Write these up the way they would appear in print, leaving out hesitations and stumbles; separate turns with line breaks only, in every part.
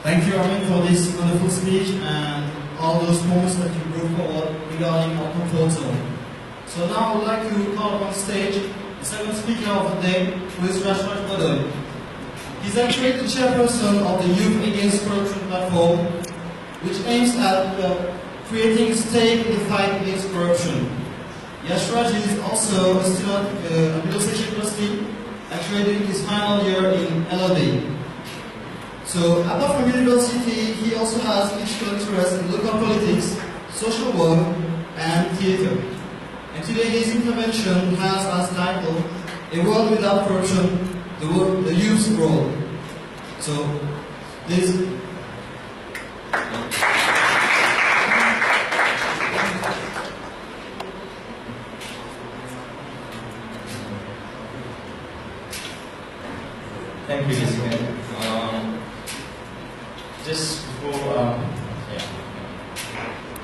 Thank you, Armin, for this wonderful speech and all those points that you brought forward regarding our comfort zone. So now I would like to call up on stage the second speaker of the day, who is Rashmaj Badoy. He's actually the chairperson of the Youth Against Corruption platform, which aims at creating a stake in the fight against corruption. Yashraj is also a student at Middlesex University, actually doing his final year in LLB. So, apart from university, he also has mutual interest in local politics, social work, and theatre. And today his intervention has as title, A World Without Corruption, the Youth's Role. So, this.
Thank you, Jessica. Just before,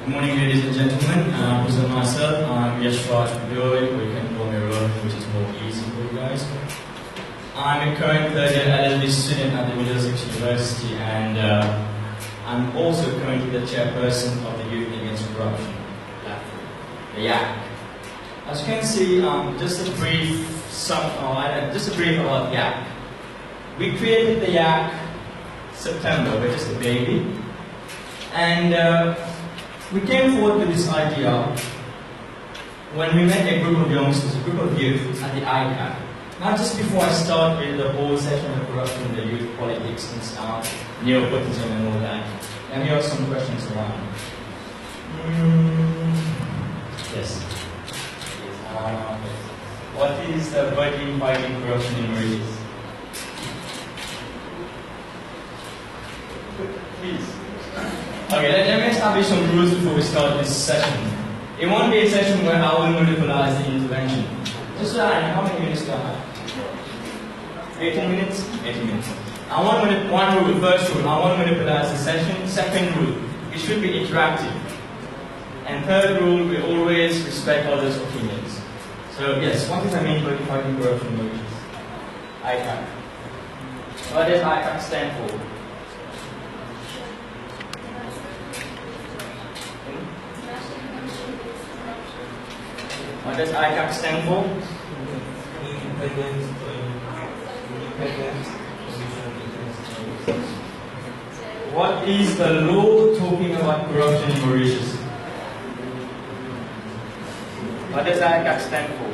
Good morning, ladies and gentlemen. Present myself. I'm Yashraj Badoy, or you can call me Rohan, which is more easy for you guys. I'm a current third year LLB student at the Middlesex University, and I'm also currently the chairperson of the Youth Against Corruption platform, the YAC. As you can see, just a brief about YAC. We created the YAC September, we're just a baby, and we came forward with this idea when we met a group of youngsters, a group of youth at the YAC. Now, just before I start with the whole section of corruption, the youth politics and nepotism and all that, let me ask some questions around. Yes. What is the budget fighting corruption in Mauritius? Please. Okay, let me establish some rules before we start this session. It won't be a session where I will monopolize the intervention. Just so that I know how many minutes do I have? 18 minutes? 18 minutes. One rule, first rule, I won't monopolize the session. Second rule, it should be interactive. And third rule, we always respect others' opinions. So yes, what is the main body fighting corruption in Mauritius? YAC. What does YAC stand for? What does YAC stand for? What is the law talking about corruption in Mauritius? What does YAC stand for?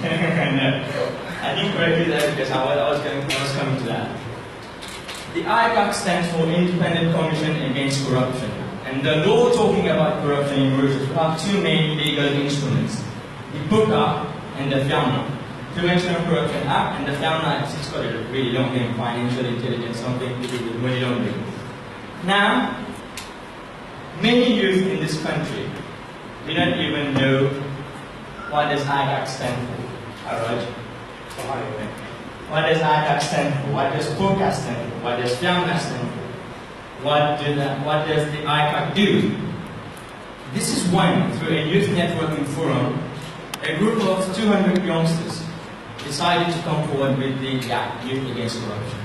No. I didn't correctly that because I was coming to that. The YAC stands for Independent Commission Against Corruption. And the law talking about corruption in Mauritius, we have two main legal instruments, the PUCA and the FIAMNA, Prevention of Corruption Act, and the FIAMNA Act. It's got a really long name, Financial Intelligence, something to do with money laundering. Now, many youth in this country do not even know what does YAC stand for. Alright? What does YAC stand for? What does PUCA stand for? What does FIAMNA stand for? What does the YAC do? This is when, through a youth networking forum, a group of 200 youngsters decided to come forward with the YAC, Youth Against Corruption.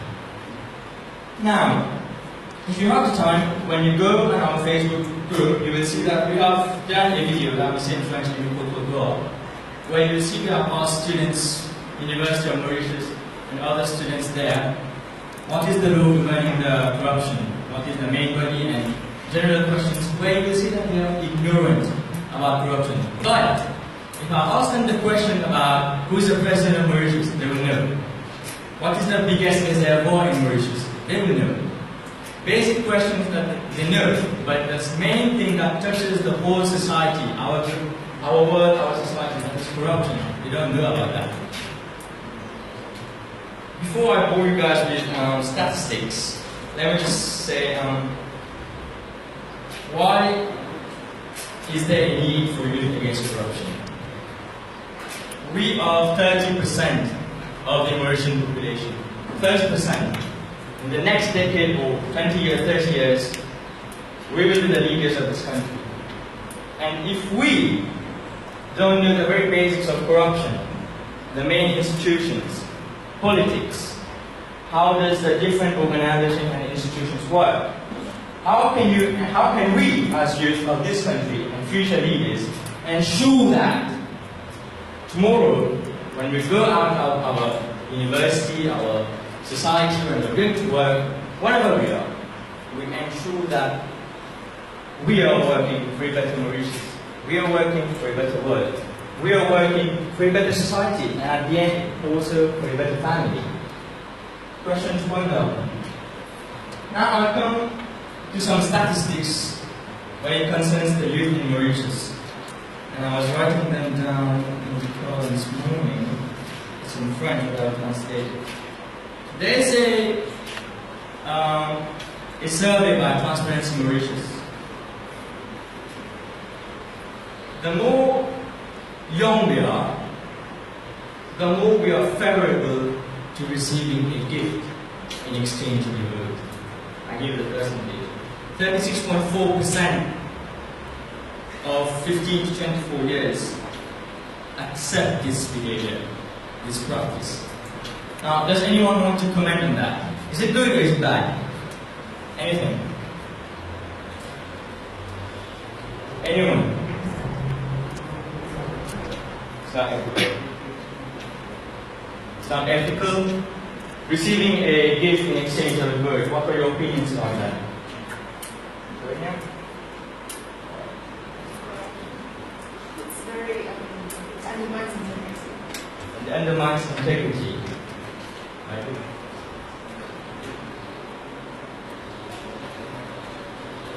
Now, if you have the time, when you go on our Facebook group, you will see that we have done a video that we sent French in where you will see we have asked students, University of Mauritius, and other students there, what is the law regarding the corruption? What is the main body and general questions, where you will see that they are ignorant about corruption. But if I ask them the question about who is the president of Mauritius, they will know. What is the biggest reservoir in Mauritius? They will know. Basic questions that they know, but the main thing that touches the whole society, our world, our society, that is corruption. They don't know about that. Before I bore you guys with statistics, let me just say, why is there a need for Youth Against Corruption? We are 30% of the Mauritian population. 30%. In the next decade or 20 years, 30 years, we will be the leaders of this country. And if we don't know the very basics of corruption, the main institutions, politics. How does the different organizations and institutions work? How can we, as youth of this country and future leaders, ensure that tomorrow, when we go out of our university, our society, when we're going to work, whatever we are, we ensure that we are working for a better Mauritius. We are working for a better world. We are working for a better society, and at the end, also for a better family. Question 2.0. Now I'll come to some statistics when it concerns the youth in Mauritius. And I was writing them down in the car this morning. It's in French, but I'll translate it. There's a survey by Transparency Mauritius. The more young we are, the more we are favorable to receiving a gift in exchange for the world. I give you the percentage. 36.4% of 15 to 24 years accept this behavior, this practice. Now, does anyone want to comment on that? Is it good or is it bad? Anything? Anyone? It's not ethical. Receiving a gift in exchange of a word. What are your opinions on that?
It's very, it undermines integrity.
It undermines integrity.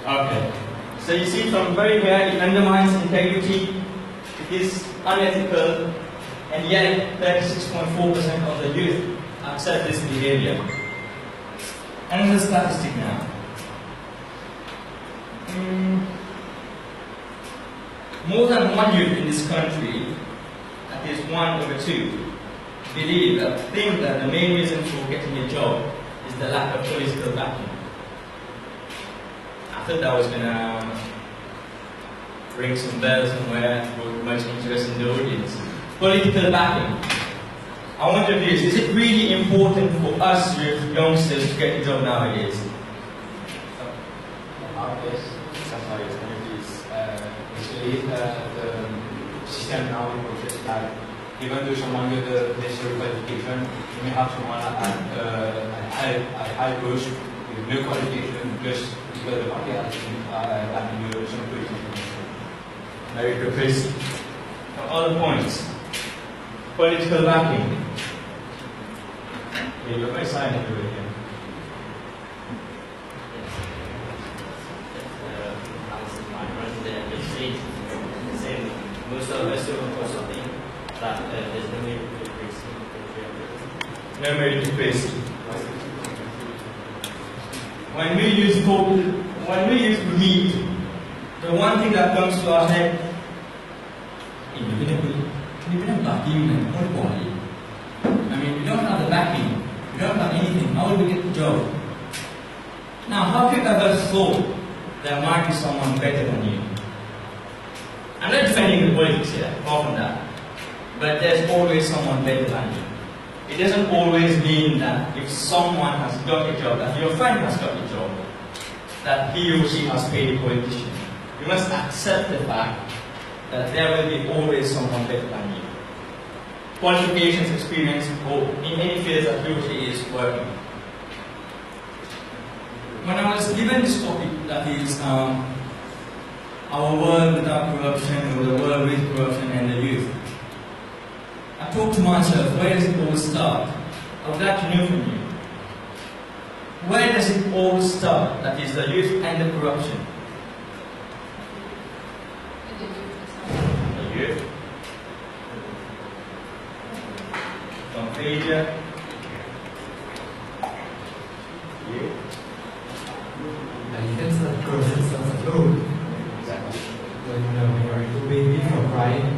Okay. So you see from very here, it undermines integrity. It is unethical, and yet 36.4% of the youth accept this behavior. Another statistic now. More than one youth in this country, that is 1/2, think that the main reason for getting a job is the lack of political backing. I thought that was going to ring some bells somewhere for much interest in the audience. Political backing. I wonder this, is it really important for us youngsters to get a job nowadays?
Yes, sometimes it is actually the system now in Mauritius that even though someone with a necessary qualification, you may have someone at high post with no qualification just because the market has been some political information.
Meritocracy. Other points. Political backing. Yeah, you're very silent over here.
Most of us of course think that there's no meritocracy.
No meritocracy. When we use meat, the one thing that comes to our head, I mean, you don't have the backing, you don't have anything, how will we get the job? Now, how have you ever thought there might be someone better than you? I'm not defending the politics here, far from that. But there's always someone better than you. It doesn't always mean that if someone has got a job, that your friend has got a job, that he or she has paid a politician. You must accept the fact that there will be always someone better than you. Qualifications, experience, or in any field that he or she is working. When I was given this topic, that is our world without corruption, or the world with corruption and the youth, I thought to myself, where does it all start? I would like to know from you. Where does it all start? That is the youth and the corruption. The youth. From failure. You.
And you can start corruption starts at home.
Exactly.
When you are a little baby or crying,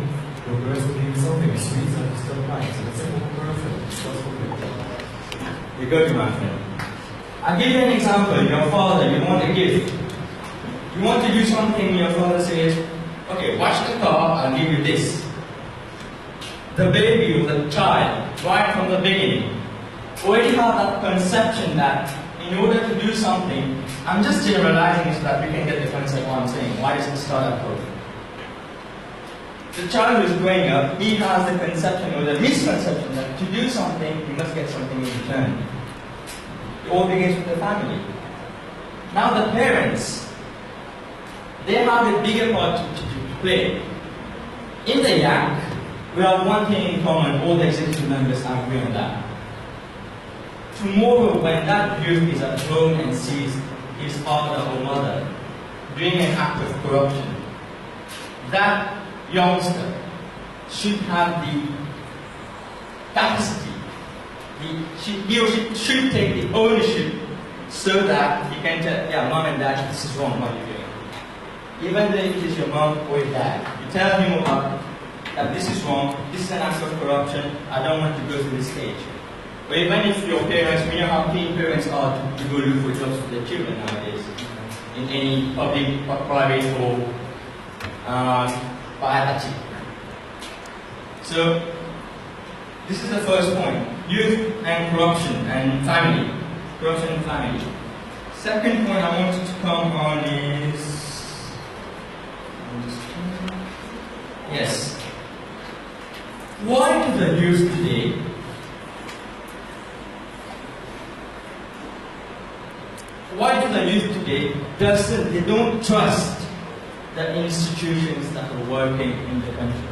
your parents will give you something sweet and you stop crying. So that's a form of corruption. It starts from there.
You go to my friend. I'll give you an example. Your father, you want a gift. You want to do something, your father says, okay, watch the car, I'll give you this. The baby or the child, right from the beginning, already have that conception that in order to do something, I'm just generalizing so that we can get the concept of what I'm saying. Why does it start at home? The child who is growing up, he has the conception or the misconception that to do something, he must get something in return. It all begins with the family. Now the parents, they have a bigger part to play. In the YAC, we have one thing in common, all the executive members agree on that. Tomorrow, when that youth is at home and sees his father or mother doing an act of corruption, that youngster should have the capacity, he or she should take the ownership so that he can tell, yeah, mom and dad, this is wrong, what are you doing? Even though it is your mom or your dad, you tell him about that this is wrong, this is an act of corruption, I don't want to go through this stage. But even if your parents, we know how keen parents are to go look for jobs for their children nowadays, in any public, private, or private. So, this is the first point, youth and corruption and family. Corruption and family. Second point I wanted to come on is, yes, why do the youth today they don't trust the institutions that are working in the country?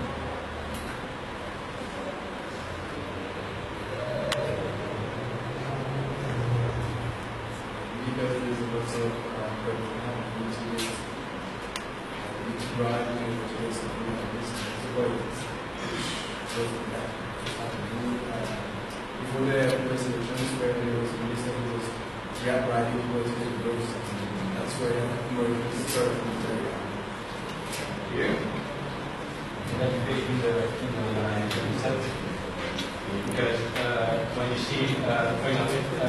Because there's lots of bribe and before the resolutions where there was a minister who was bribing people to take those, that's where Mauritius started from there.
Here, that in the itself. Because when you see, for example, if I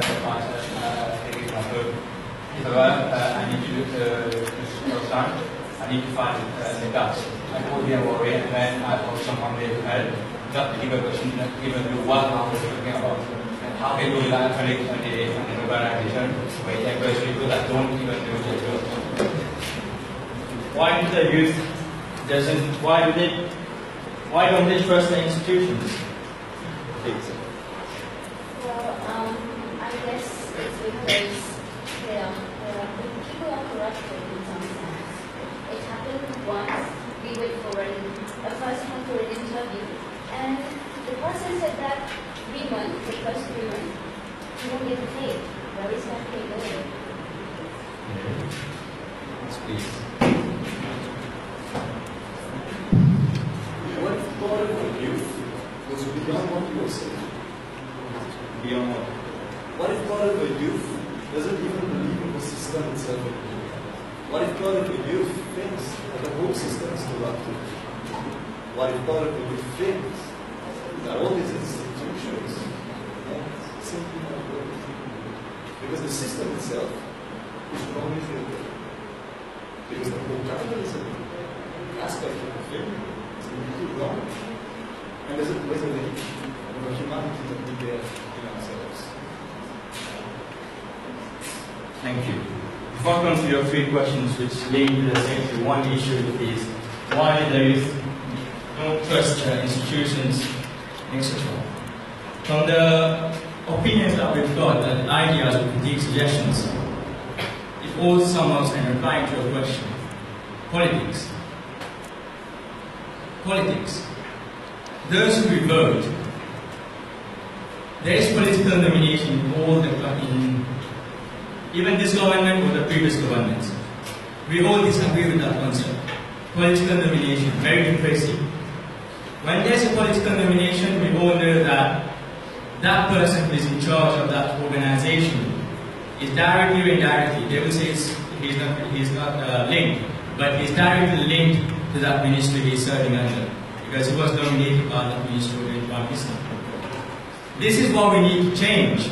need to start, I need to find the guts. I go there already, and then I call someone there to help. Just to give a question, give a clue what I'm talking about. And how can you learn from an organization where there are people that don't even do their job?
Why do the youth why don't they trust the institutions?
Well, I guess it's because people are corrupted in some sense. It happened once, we went for a person for an interview, and the person said that 3 months, the first 3 months, you won't get paid. Where is that pay going?
Yes, please.
What if part of the youth was beyond what you were saying?
Beyond what?
What if part of the youth doesn't even believe in the system itself? What if part of the youth thinks that the whole system is corrupted? What if part of the youth thinks that all these institutions are simply not working? Because the system itself is wrong if you're there. Because the whole capitalism aspect of the thing is completely wrong. And there's a link of a humanity that we bear in ourselves.
Thank you. Before I come to your 3 questions, which lead to the same one issue is why the youth don't trust institutions, etc. From the opinions that we've got, the ideas, the critique, suggestions, it all sums up and replying to a question. Politics. Politics. Those who vote, there is political nomination in even this government or the previous governments. We all disagree with that concept. Political nomination, very depressive. When there's a political nomination, we all know that that person who is in charge of that organization is directly or indirectly, they will say he's not linked, but he's directly linked to that ministry he's serving under, because he was nominated by that ministry in Pakistan. This is what we need to change.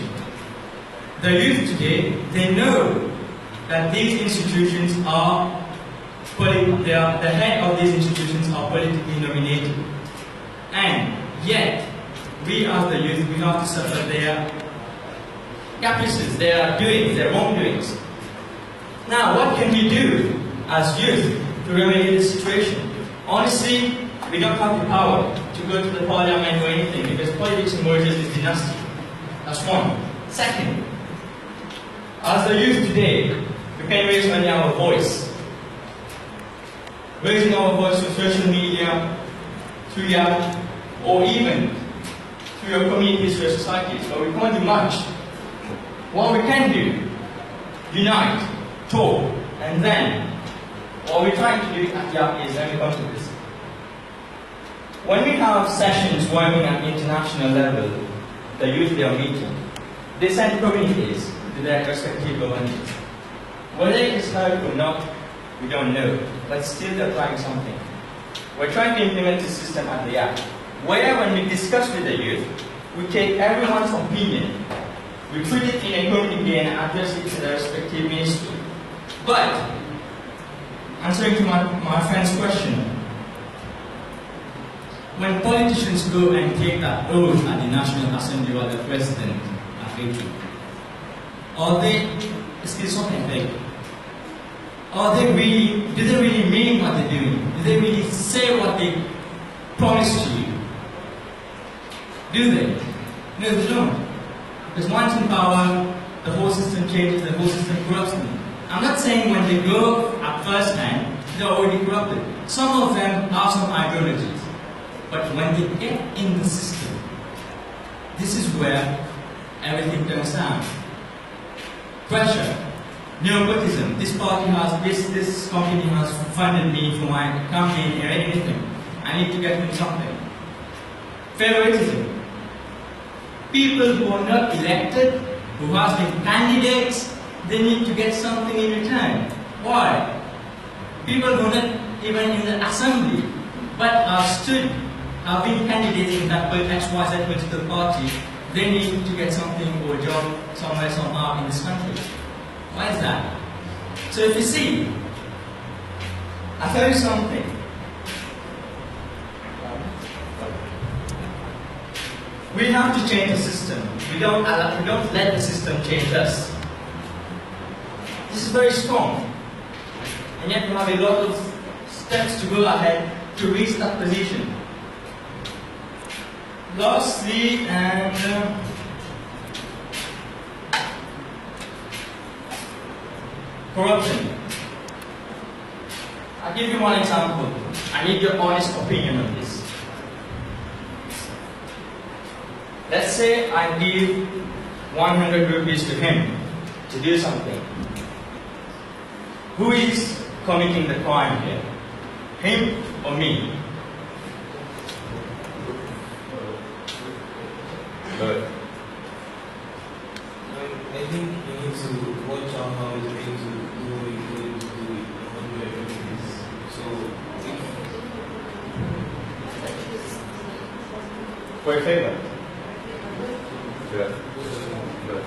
The youth today, they know that these institutions are, the head of these institutions are politically nominated. And yet, we as the youth, we have to suffer their caprices, their doings, their wrongdoings. Now, what can we do as youth to remedy this situation? Honestly, we don't have the power to go to the parliament or anything because politics in Mauritius is dynasty. That's one. Second, as the youth today, we can raise only our voice. Raising our voice through social media, through YAC, or even through your communities, through your societies, but we can't do much. What we can do, unite, talk, and then what we're trying to do at YAC is when we come to this. When we have sessions working at international level, the youth they are meeting, they send communiques to their respective governments. Whether it is heard or not, we don't know, but still they're trying something. We're trying to implement the system at the YAC, where when we discuss with the youth, we take everyone's opinion, we put it in a communique and address it to the respective ministry. But, answering to my friend's question, when politicians go and take that oath at the National Assembly or the President at victory, are they still something fake? Are they really, do they really mean what they're doing? Do they really say what they promised to you? Do they? No, they don't. Because once in power, the whole system changes, the whole system corrupts them. I'm not saying when they go at first hand, they're already corrupted. Some of them have some ideologies. But when they get in the system, this is where everything turns down. Pressure. Nepotism. This party has, this company has funded me for my campaign or anything. I need to get them something. Favoritism. People who are not elected, who have been candidates, they need to get something in return. Why? People who are not even in the assembly, but have been candidates in that XYZ political party, they need to get something or a job somewhere, somehow in this country. Why is that? So if you see, I'll tell you something. We have to change the system. We don't let the system change us. This is very strong. And yet we have a lot of steps to go ahead to reach that position. Lastly, corruption. I'll give you one example. I need your honest opinion on this. Let's say I give 100 rupees to him to do something. Who is committing the crime here? Him or me? Good.
I think you need to watch out how it's going to do it on your activities. So,
For a favor. Good. Good.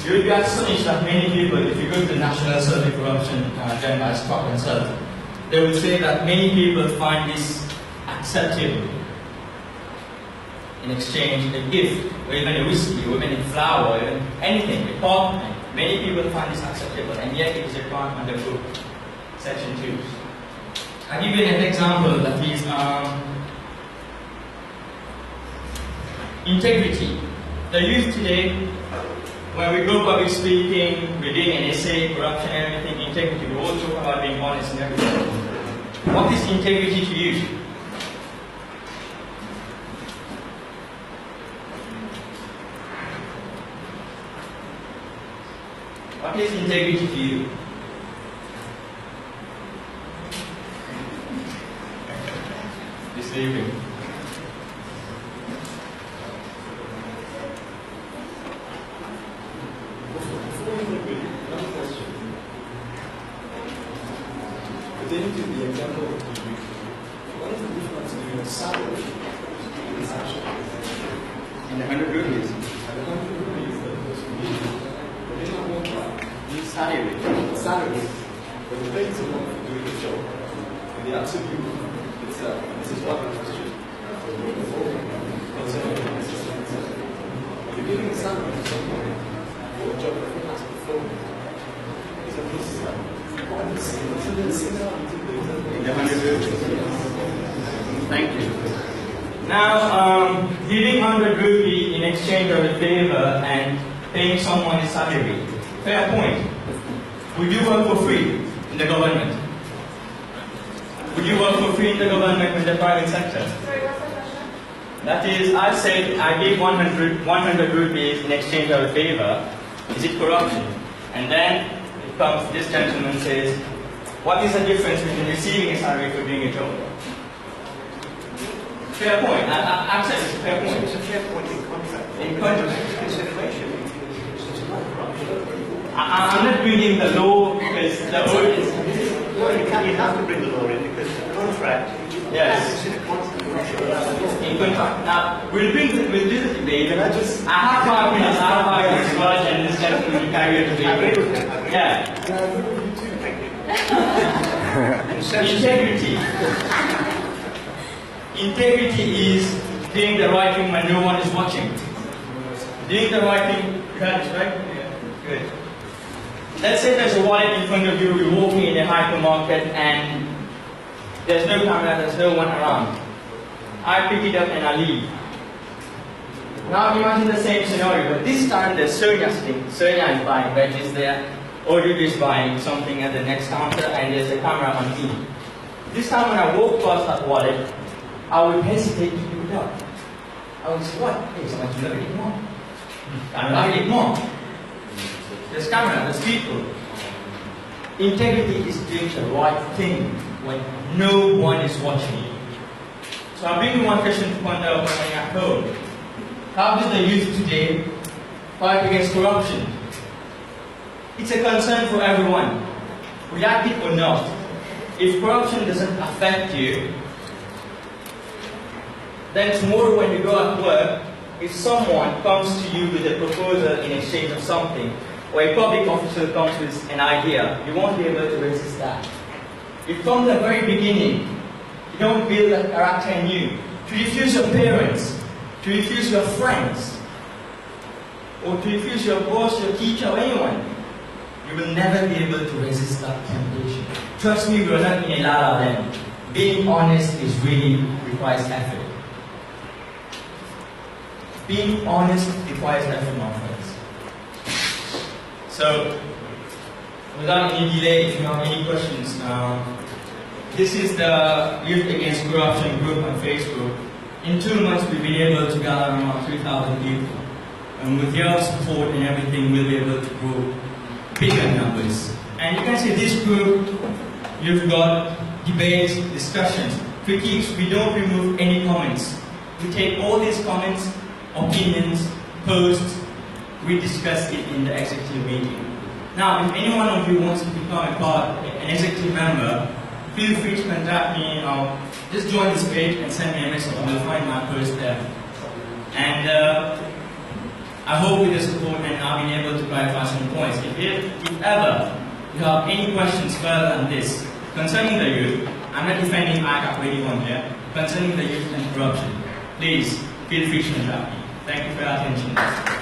You will be astonished that many people, if you go to the National Survey Corruption done by Scott Consult, they will say that many people find this acceptable. In exchange, a gift, or even a whiskey, or even a flower, or even anything, a compliment. Many people find this acceptable, and yet it is a crime under book, Section 2. I'll give you an example that is integrity. The youth today, when we go public speaking, we're doing an essay, corruption, everything, integrity, we all talk about being honest and everything. What is integrity to you? What is integrity to you? You're sleeping.
Pertaining to the example of the youth, what is the difference between salary and action?
In 100 rupees.
And the 100 rupees that goes to me, but they don't want that.
Salary.
Salary. But the pay someone for doing the job. And the absolute itself. And this is what the question concerning the system itself. You're giving a salary to someone. or geography has performed. So this is quite similar to the
100 rupees. Thank you. Now, giving 100 rupees in exchange of a favor and paying someone a salary. Fair point. Would you work for free in the government? Would you work for free in the government in the private sector?
Sorry, what's the question?
That is, I said I gave 100 rupees in exchange of a favor. Is it corruption? And then it comes, this gentleman says, what is the difference between receiving a salary for doing a job? Fair point. I've said it's a fair point.
It's a fair point in contract.
In contract.
Consideration. It's not corruption.
I'm not bringing the law because the ordinance.
Well, you have to bring the law in because the contract.
Yes.
It's in a contract.
In contract. Now we'll do the debate. I have 5 minutes. I have 5 minutes to watch, and this gentleman will carry out the debate. Yeah. Integrity. Integrity is doing the right thing when no one is watching. Doing the right thing, correct, right? Yeah. Good. Let's say there's a wallet in front of you, you're walking in a hypermarket and there's no camera, there's no one around. I pick it up and I leave. Now imagine the same scenario, but this time there's Sonia sitting. Sonia is buying veggies there, Audrey is buying something at the next counter and there's a camera on me. This time when I walk past that wallet, I would hesitate to pick it up. I would say, what? Hey, someone's going to eat more. I'm going to eat more. There's camera, there's people. Integrity is doing the right thing when no one is watching you. So I bring you one question to ponder when you're at home. How does the youth today fight against corruption? It's a concern for everyone. React it or not. If corruption doesn't affect you, then tomorrow when you go at work, if someone comes to you with a proposal in exchange of something, or a public official comes with an idea, you won't be able to resist that. If from the very beginning, you don't build that character in you, to refuse your parents, to refuse your friends, or to refuse your boss, your teacher, or anyone, you will never be able to resist that temptation. Trust me, we're not in a la la land. Being honest is really requires effort. Being honest requires effort, my friends. So, without any delay, if you have any questions, this is the Youth Against Corruption group on Facebook. In 2 months, we've been able to gather around 3,000 people. And with your support and everything, we'll be able to grow bigger numbers. And you can see this group, you've got debates, discussions, critiques. We don't remove any comments. We take all these comments, opinions, posts, we discuss it in the executive meeting. Now, if any one of you wants to become an executive member, feel free to contact me. Just join this page and send me a message. You will find my post there. And I hope with the support and I've been able to clarify some points. If ever you have any questions further than this concerning the youth, I'm not defending YAC anyone here, concerning the youth and corruption, please feel free to contact me. Thank you for your attention.